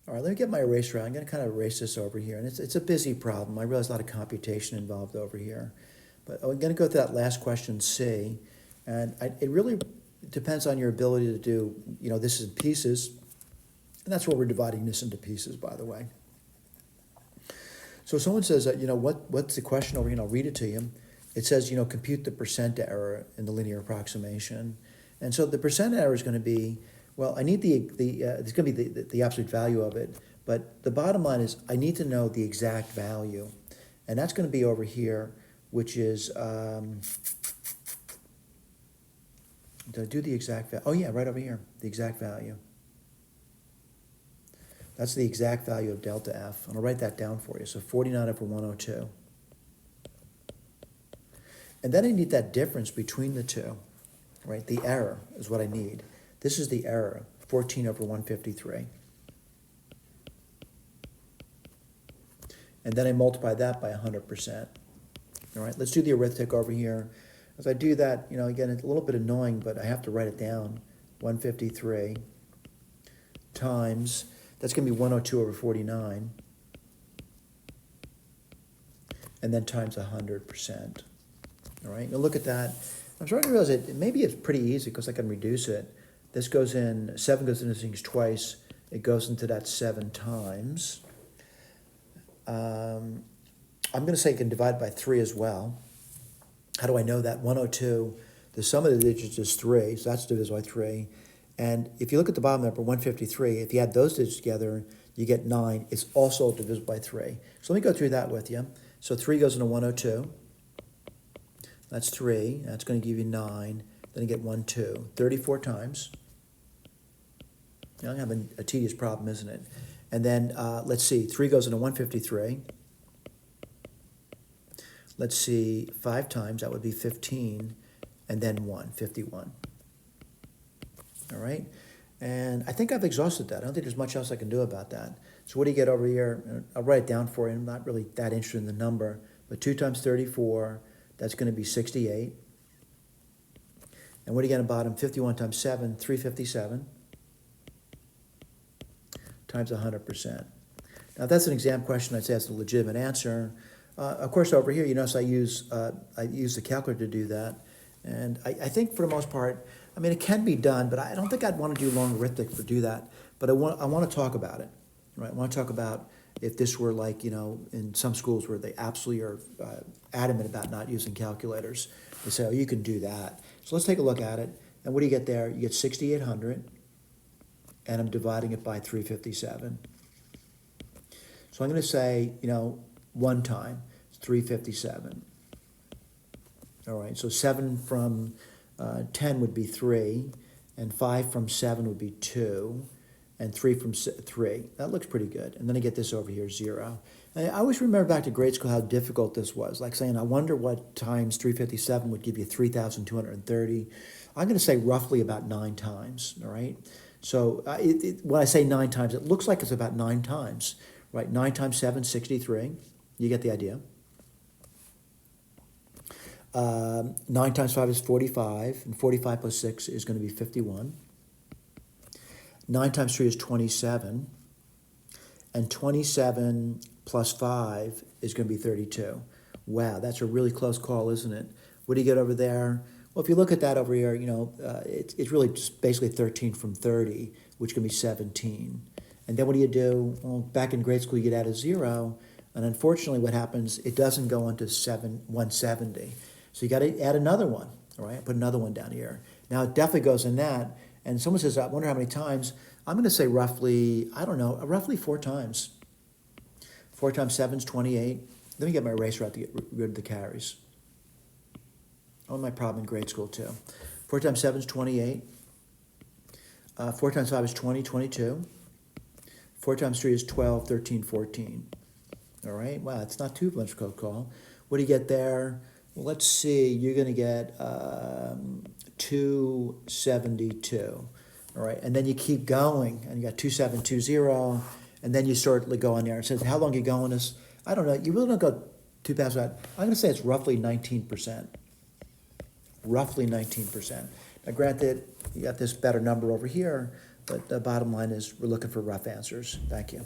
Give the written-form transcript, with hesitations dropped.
All right, let me get my eraser out. I'm going to kind of erase this over here. And it's a busy problem. I realize a lot of computation involved over here. But I'm going to go to that last question, C. And it really depends on your ability to do, this in pieces. And that's where we're dividing this into pieces, by the way. So someone says, what's the question over here? And I'll read it to you. It says, compute the percent error in the linear approximation. And so the percent error is going to be, well, I need it's going to be the absolute value of it. But the bottom line is I need to know the exact value. And that's going to be over here, which is, did I do the exact value? Oh, yeah, right over here, the exact value. That's the exact value of delta F. And I'll write that down for you. So 49 over 102. And then I need that difference between the two, right? The error is what I need. This is the error, 14 over 153. And then I multiply that by 100%. All right, let's do the arithmetic over here. As I do that, again, it's a little bit annoying, but I have to write it down. 153 times, that's going to be 102 over 49. And then times 100%. All right, now look at that. I'm starting to realize that maybe it's pretty easy because I can reduce it. This goes in, 7 goes into things twice. It goes into that 7 times. I'm going to say you can divide by 3 as well. How do I know that? 102, the sum of the digits is 3, so that's divisible by 3. And if you look at the bottom number, 153, if you add those digits together, you get 9. It's also divisible by 3. So let me go through that with you. So 3 goes into 102. That's 3. That's going to give you 9. Then you get 1, 2. 34 times. I'm having a tedious problem, isn't it? And then, let's see, 3 goes into 153. Let's see, 5 times, that would be 15. And then 1, 51. All right? And I think I've exhausted that. I don't think there's much else I can do about that. So what do you get over here? I'll write it down for you. I'm not really that interested in the number. But 2 times 34, that's going to be 68. And what do you get on the bottom? 51 times 7, 357. Times 100%. Now, if that's an exam question, I'd say that's a legitimate answer. Of course, over here, you notice I use the calculator to do that. And I think for the most part, I mean, it can be done, but I don't think I'd want to do long arithmetic to do that. But I want to talk about it, right? I want to talk about if this were like, in some schools where they absolutely are adamant about not using calculators. They say, oh, you can do that. So let's take a look at it. And what do you get there? You get 6,800. And I'm dividing it by 357. So I'm going to say, 1 time, 357. All right, so 7 from 10 would be 3, and 5 from 7 would be 2, and 3 from 3. That looks pretty good. And then I get this over here, 0. And I always remember back to grade school how difficult this was, like saying, I wonder what times 357 would give you 3,230. I'm going to say roughly about 9 times, all right? So when I say 9 times, it looks like it's about 9 times, right? 9 times 7, 63. You get the idea. 9 times 5 is 45, and 45 plus 6 is going to be 51. 9 times 3 is 27, and 27 plus 5 is going to be 32. Wow, that's a really close call, isn't it? What do you get over there? Well, if you look at that over here, it's really just basically 13 from 30, which can be 17. And then what do you do? Well, back in grade school, you'd add a 0, and unfortunately what happens, it doesn't go into 170. So you got to add another one, all right? Put another one down here. Now, it definitely goes in that, and someone says, I wonder how many times. I'm going to say roughly, I don't know, roughly 4 times. 4 times 7 is 28. Let me get my eraser out to get rid of the carries. Oh, my problem in grade school, too. 4 times 7 is 28. 4 times 5 is 20, 22. 4 times 3 is 12, 13, 14. All right, wow, it's not too much code call. What do you get there? Well, let's see, you're going to get 272. All right, and then you keep going, and you got 2720, and then you start going there. It says, how long are you going this? I don't know, you really don't go too past that. I'm going to say it's roughly 19%. Roughly 19%. Now, granted, you got this better number over here, But the bottom line is we're looking for rough answers. Thank you.